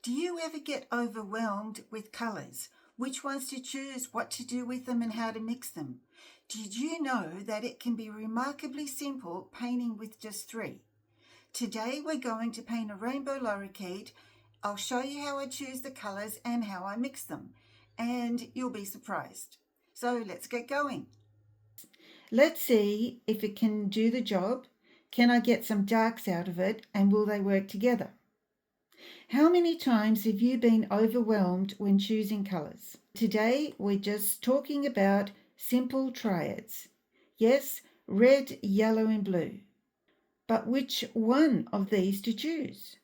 Do you ever get overwhelmed with colours? Which ones to choose, what to do with them and how to mix them? Did you know that it can be remarkably simple painting with just 3? Today we're going to paint a rainbow lorikeet. I'll show you how I choose the colours and how I mix them, and you'll be surprised. So let's get going. Let's see if it can do the job. Can I get some darks out of it, and will they work together? How many times have you been overwhelmed when choosing colours? Today we're just talking about simple triads. Yes, red, yellow and blue. But which one of these to choose?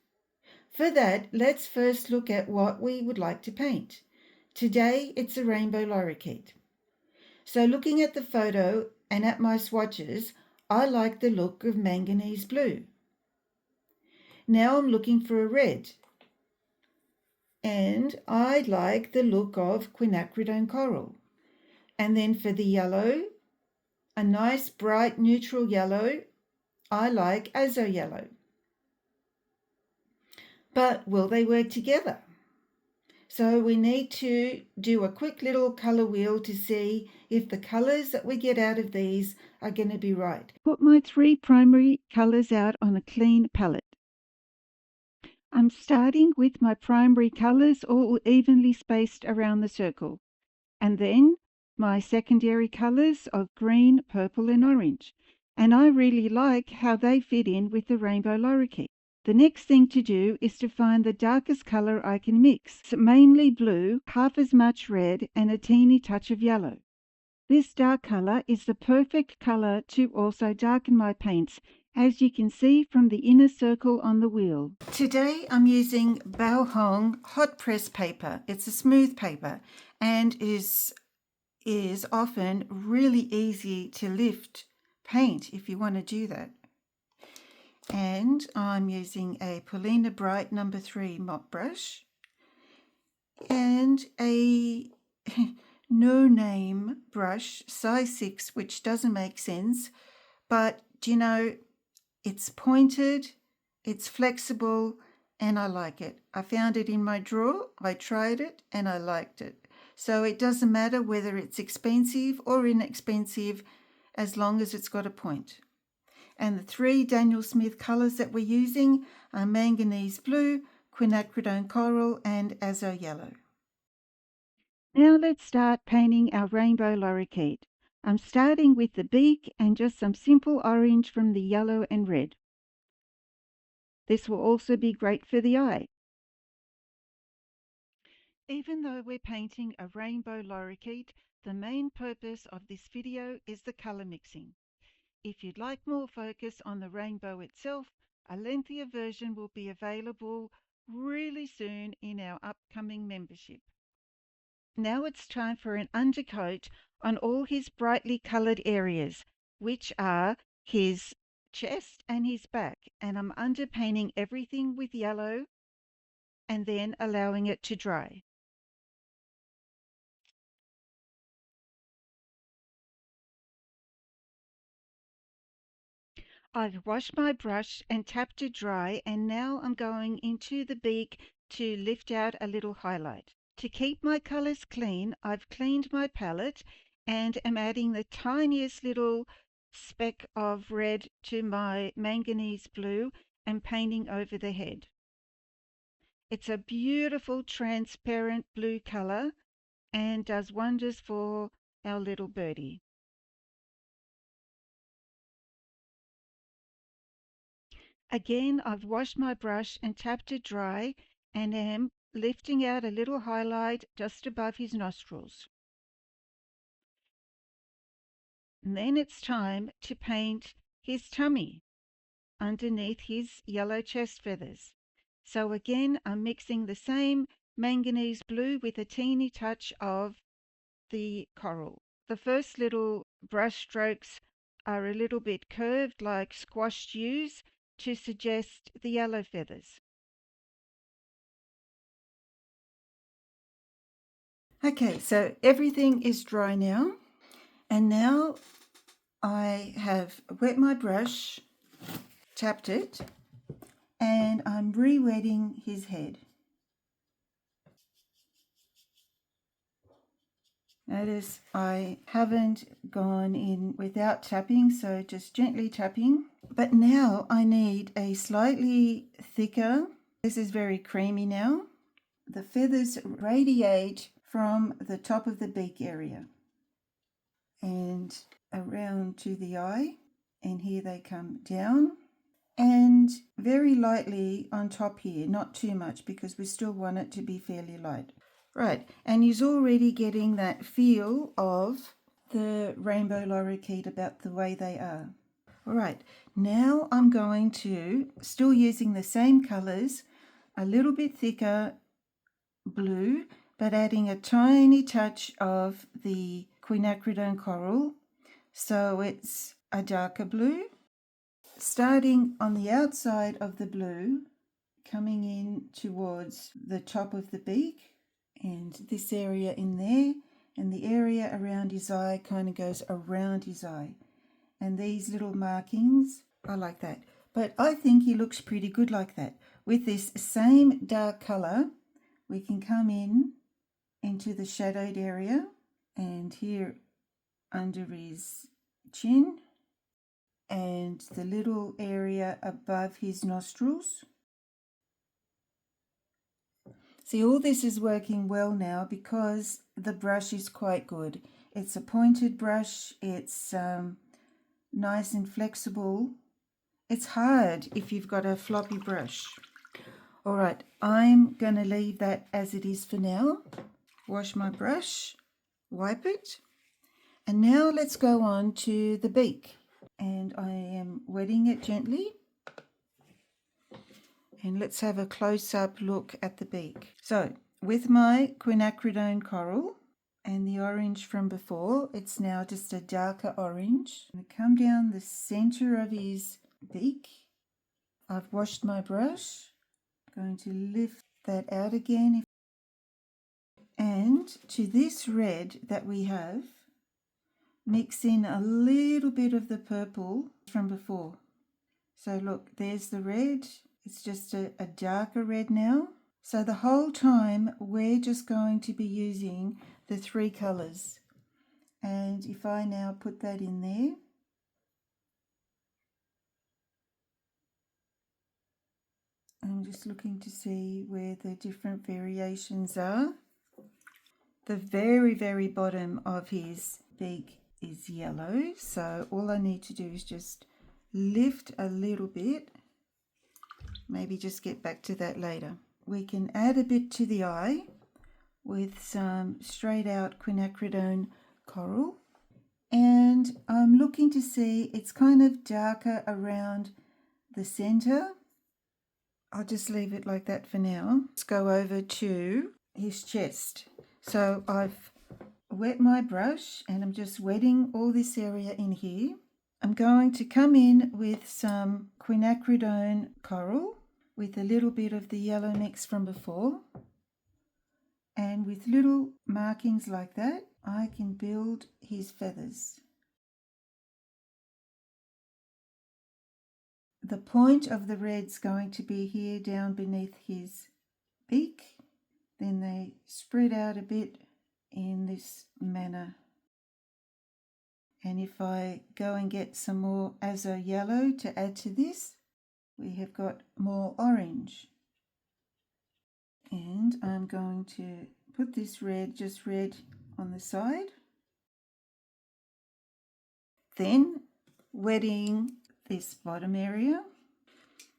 For that, let's first look at what we would like to paint. Today it's a rainbow lorikeet. So looking at the photo and at my swatches, I like the look of manganese blue. Now I'm looking for a red. And I like the look of quinacridone coral. And then for the yellow, a nice bright neutral yellow, I like azo yellow. But will they work together? So we need to do a quick little colour wheel to see if the colours that we get out of these are going to be right. Put my 3 primary colours out on a clean palette. I'm starting with my primary colours all evenly spaced around the circle, and then my secondary colours of green, purple and orange, and I really like how they fit in with the rainbow lorikeet. The next thing to do is to find the darkest colour I can mix, mainly blue, half as much red and a teeny touch of yellow. This dark colour is the perfect colour to also darken my paints, as you can see from the inner circle on the wheel. Today I'm using Bao Hong hot press paper. It's a smooth paper and is often really easy to lift paint if you want to do that. And I'm using a Paulina Bright No. 3 mop brush and a no-name brush, size 6, which doesn't make sense, but you know, it's pointed, it's flexible, and I like it. I found it in my drawer, I tried it, and I liked it. So it doesn't matter whether it's expensive or inexpensive, as long as it's got a point. And the 3 Daniel Smith colours that we're using are manganese blue, quinacridone coral, and azo yellow. Now let's start painting our rainbow lorikeet. I'm starting with the beak and just some simple orange from the yellow and red. This will also be great for the eye. Even though we're painting a rainbow lorikeet, the main purpose of this video is the colour mixing. If you'd like more focus on the rainbow itself, a lengthier version will be available really soon in our upcoming membership. Now it's time for an undercoat on all his brightly coloured areas, which are his chest and his back, and I'm underpainting everything with yellow and then allowing it to dry. I've washed my brush and tapped it dry, and now I'm going into the beak to lift out a little highlight. To keep my colours clean, I've cleaned my palette and am adding the tiniest little speck of red to my manganese blue and painting over the head. It's a beautiful transparent blue colour and does wonders for our little birdie. Again, I've washed my brush and tapped it dry and am lifting out a little highlight just above his nostrils. And then it's time to paint his tummy underneath his yellow chest feathers. So again, I'm mixing the same manganese blue with a teeny touch of the coral. The first little brush strokes are a little bit curved like squashed U's to suggest the yellow feathers. Okay, so everything is dry now, and now I have wet my brush, tapped it, and I'm re-wetting his head. Notice I haven't gone in without tapping, so just gently tapping. But now I need a slightly thicker, this is very creamy now. The feathers radiate from the top of the beak area and around to the eye, and here they come down and very lightly on top here, not too much because we still want it to be fairly light. Right, and he's already getting that feel of the Rainbow Lorikeet about the way they are. All right, now I'm going to, still using the same colours, a little bit thicker blue, but adding a tiny touch of the quinacridone coral, so it's a darker blue. Starting on the outside of the blue, coming in towards the top of the beak, and this area in there, and the area around his eye kind of goes around his eye. And these little markings, I like that. But I think he looks pretty good like that. With this same dark colour, we can come in into the shadowed area, and here under his chin, and the little area above his nostrils. See, all this is working well now because the brush is quite good. It's a pointed brush, it's nice and flexible. It's hard if you've got a floppy brush. All right, I'm going to leave that as it is for now. Wash my brush, wipe it, and now let's go on to the beak. And I am wetting it gently. And let's have a close-up look at the beak. So, with my quinacridone coral and the orange from before, it's now just a darker orange. I'm going to come down the center of his beak. I've washed my brush. I'm going to lift that out again. And to this red that we have, mix in a little bit of the purple from before. So look, there's the red. It's just a darker red now. So the whole time we're just going to be using the three colours. And if I now put that in there, I'm just looking to see where the different variations are. The very, very bottom of his beak is yellow. So all I need to do is just lift a little bit. Maybe just get back to that later. We can add a bit to the eye with some straight out quinacridone coral. And I'm looking to see it's kind of darker around the center. I'll just leave it like that for now. Let's go over to his chest. So I've wet my brush and I'm just wetting all this area in here. I'm going to come in with some quinacridone coral with a little bit of the yellow mix from before. And with little markings like that, I can build his feathers. The point of the red's going to be here down beneath his beak. Then they spread out a bit in this manner. And if I go and get some more azo yellow to add to this, we have got more orange. And I'm going to put this red, just red on the side. Then wetting this bottom area.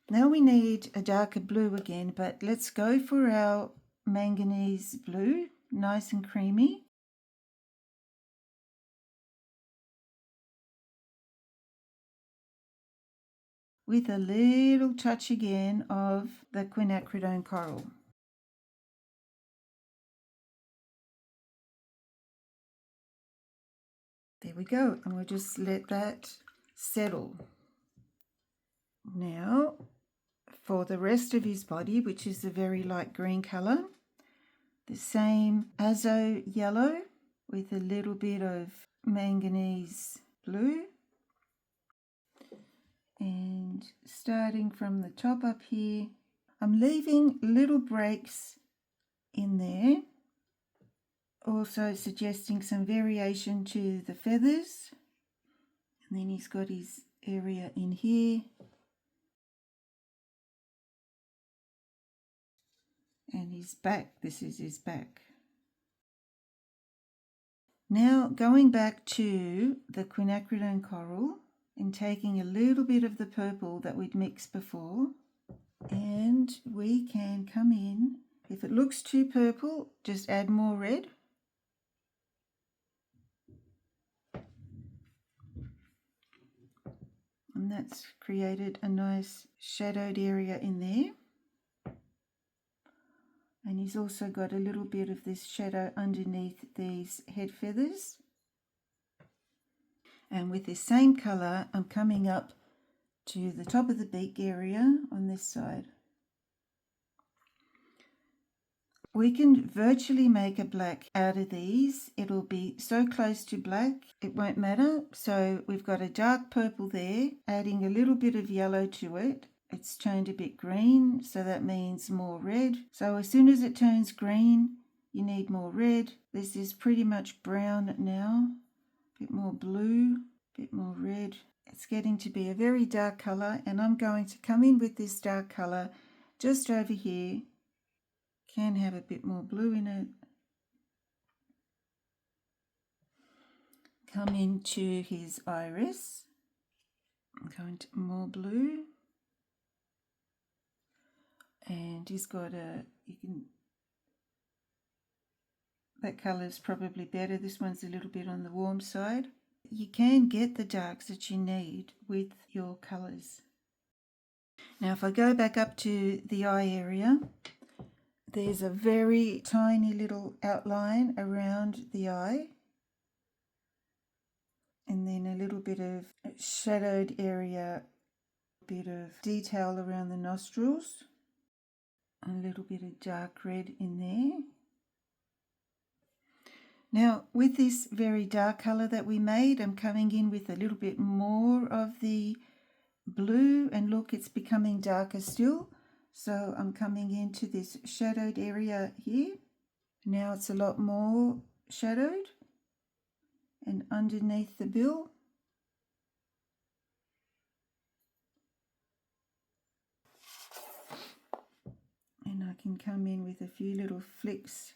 Now we need a darker blue again, but let's go for our manganese blue, nice and creamy. With a little touch again of the quinacridone coral. There we go, and we'll just let that settle. Now, for the rest of his body, which is a very light green colour, the same azo yellow with a little bit of manganese blue. And starting from the top up here, I'm leaving little breaks in there also suggesting some variation to the feathers. And then he's got his area in here. And his back, this is his back. Now going back to the quinacridone coral and taking a little bit of the purple that we'd mixed before, and we can come in. If it looks too purple, just add more red. And that's created a nice shadowed area in there. And he's also got a little bit of this shadow underneath these head feathers. And with this same colour, I'm coming up to the top of the beak area on this side. We can virtually make a black out of these. It'll be so close to black, it won't matter. So we've got a dark purple there, adding a little bit of yellow to it. It's turned a bit green, so that means more red. So as soon as it turns green, you need more red. This is pretty much brown now. A bit more blue, a bit more red. It's getting to be a very dark colour, and I'm going to come in with this dark colour just over here. Can have a bit more blue in it. Come into his iris. I'm going to more blue. And he's got that colour is probably better. This one's a little bit on the warm side. You can get the darks that you need with your colours. Now if I go back up to the eye area, there's a very tiny little outline around the eye, and then a little bit of shadowed area, a bit of detail around the nostrils, a little bit of dark red in there. Now with this very dark colour that we made, I'm coming in with a little bit more of the blue, and look, it's becoming darker still. So I'm coming into this shadowed area here. Now it's a lot more shadowed, and underneath the bill. And I can come in with a few little flicks.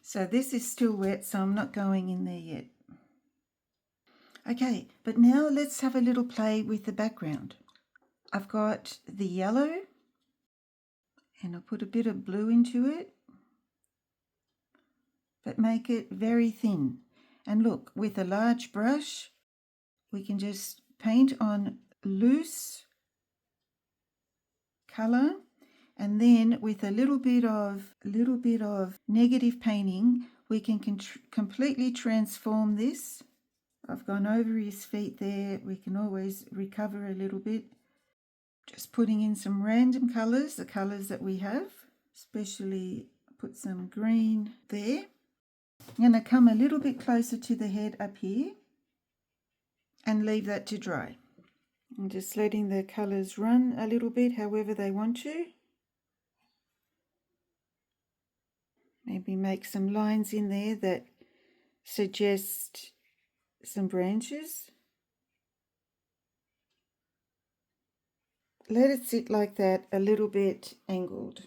So this is still wet, so I'm not going in there yet. Okay, but now let's have a little play with the background. I've got the yellow, and I'll put a bit of blue into it, but make it very thin. And look, with a large brush, we can just paint on loose colour, and then with a little bit of negative painting, we can completely transform this. I've gone over his feet there. We can always recover a little bit. Just putting in some random colours, the colours that we have, especially put some green there. I'm going to come a little bit closer to the head up here and leave that to dry. I'm just letting the colours run a little bit however they want to. Maybe make some lines in there that suggest some branches. Let it sit like that, a little bit angled.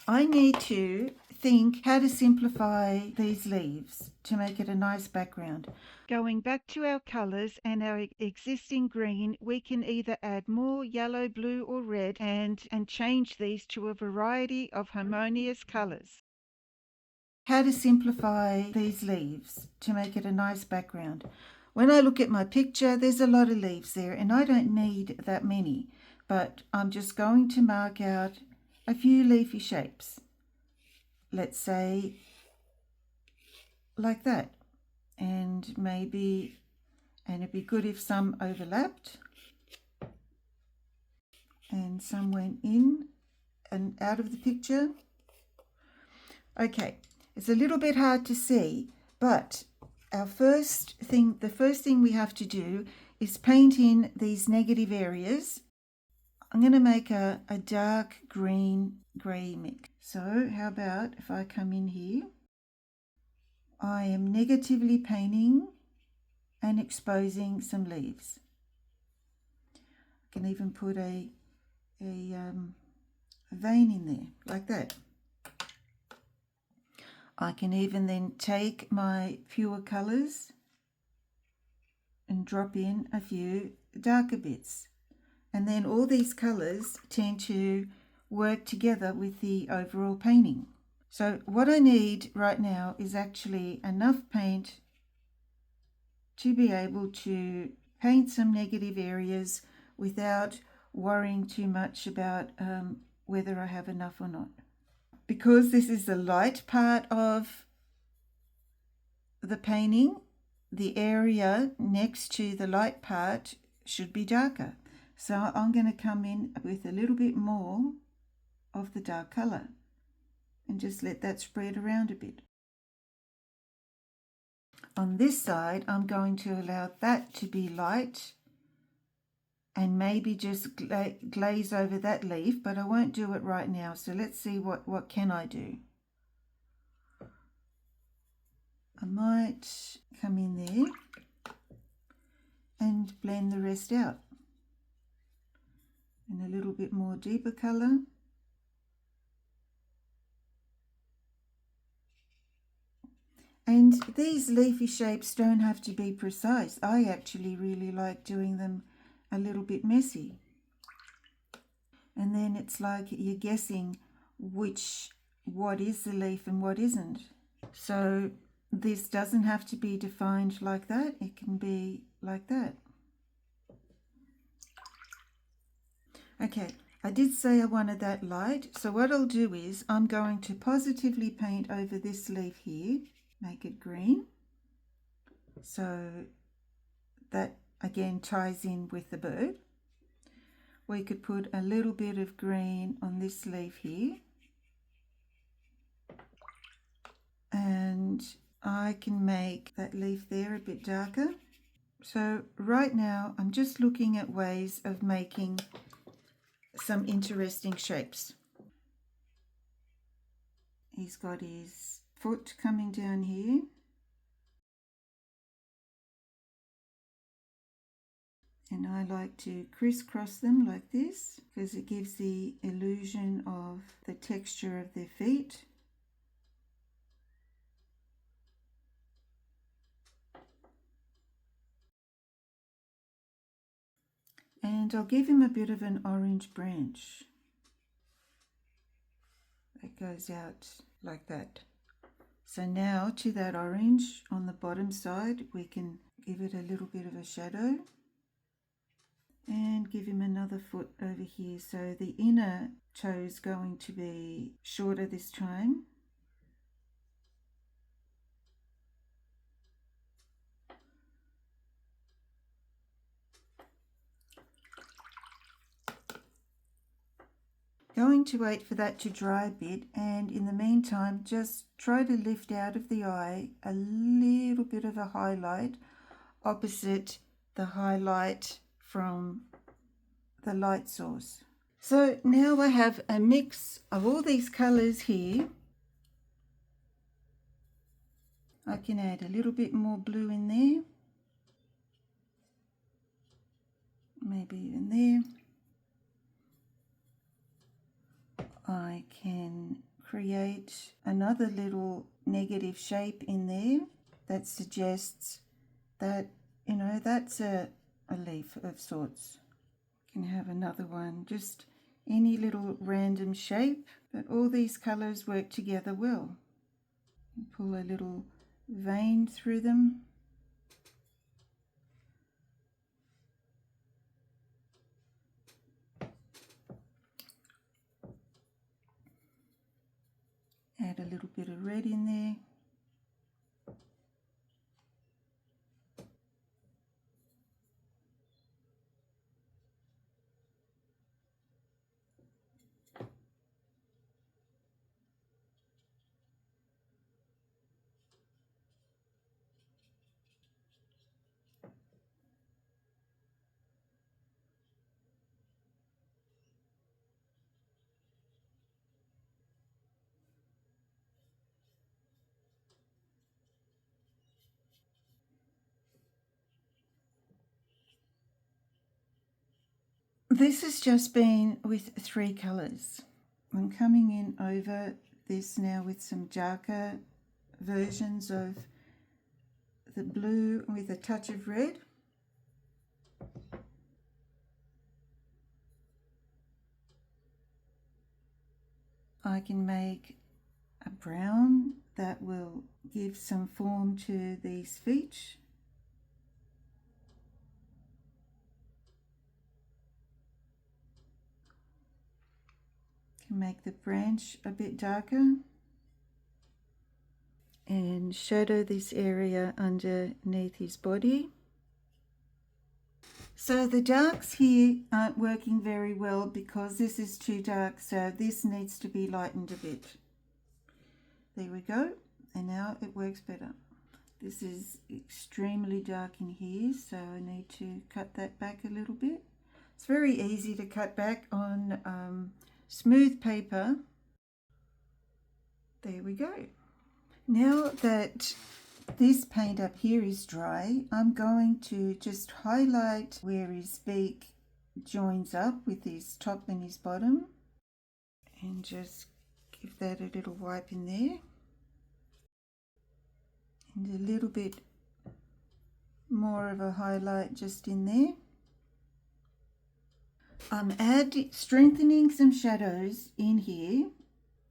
I need to think how to simplify these leaves to make it a nice background. Going back to our colours and our existing green, we can either add more yellow, blue or red and change these to a variety of harmonious colours. How to simplify these leaves to make it a nice background. When I look at my picture, there's a lot of leaves there, and I don't need that many, but I'm just going to mark out a few leafy shapes. Let's say like that, and it'd be good if some overlapped and some went in and out of the picture. Okay, it's a little bit hard to see, but the first thing we have to do is paint in these negative areas. I'm going to make a dark green grey mix. So how about if I come in here I am negatively painting and exposing some leaves. I can even put a vein in there like that. I can even then take my pure colours and drop in a few darker bits, and then all these colours tend to work together with the overall painting. So what I need right now is actually enough paint to be able to paint some negative areas without worrying too much about whether I have enough or not. Because this is the light part of the painting, the area next to the light part should be darker. So I'm going to come in with a little bit more of the dark colour and just let that spread around a bit. On this side, I'm going to allow that to be light and maybe just glaze over that leaf, but I won't do it right now. So let's see what can I do. I might come in there and blend the rest out in a little bit more deeper colour. And these leafy shapes don't have to be precise. I actually really like doing them a little bit messy. And then it's like you're guessing what is the leaf and what isn't. So this doesn't have to be defined like that. It can be like that. Okay, I did say I wanted that light. So what I'll do is I'm going to positively paint over this leaf here. Make it green, so that again ties in with the bird. We could put a little bit of green on this leaf here, and I can make that leaf there a bit darker. So right now I'm just looking at ways of making some interesting shapes. He's got his foot coming down here. And I like to crisscross them like this because it gives the illusion of the texture of their feet. And I'll give him a bit of an orange branch that goes out like that. So now to that orange on the bottom side, we can give it a little bit of a shadow and give him another foot over here. So the inner toe is going to be shorter this time. Going to wait for that to dry a bit, and in the meantime just try to lift out of the eye a little bit of a highlight opposite the highlight from the light source. So now I have a mix of all these colors here. I can add a little bit more blue in there, maybe even there. I can create another little negative shape in there that suggests that, you know, that's a leaf of sorts. You can have another one, just any little random shape, but all these colors work together well. Pull a little vein through them. Add a little bit of red in there. This has just been with 3 colours. I'm coming in over this now with some darker versions of the blue with a touch of red. I can make a brown that will give some form to these feet. Can make the branch a bit darker and shadow this area underneath his body. So the darks here aren't working very well because this is too dark, so this needs to be lightened a bit. There we go, and now it works better. This is extremely dark in here, so I need to cut that back a little bit. It's very easy to cut back on smooth paper. There we go. Now that this paint up here is dry, I'm going to just highlight where his beak joins up with his top and his bottom, and just give that a little wipe in there, and a little bit more of a highlight just in there. I'm strengthening some shadows in here,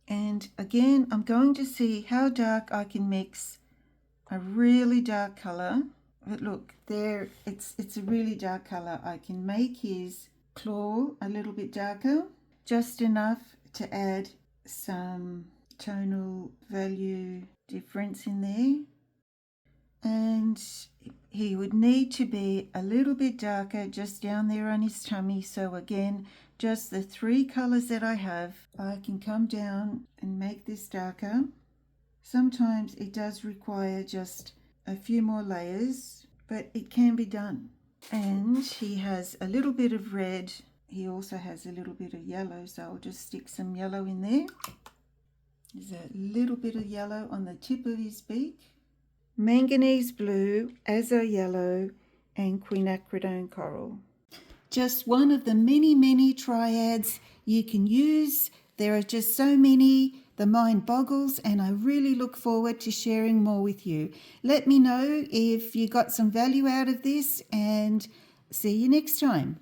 and again I'm going to see how dark I can mix a really dark color. But look there, it's a really dark color. I can make his claw a little bit darker, just enough to add some tonal value difference in there, and he would need to be a little bit darker just down there on his tummy. So again, just the 3 colors that I have, I can come down and make this darker. Sometimes it does require just a few more layers, but it can be done. And he has a little bit of red. He also has a little bit of yellow, so I'll just stick some yellow in there. There's a little bit of yellow on the tip of his beak. Manganese blue, azo yellow, and quinacridone coral. Just one of the many triads you can use. There are just so many, the mind boggles, and I really look forward to sharing more with you. Let me know if you got some value out of this, and see you next time.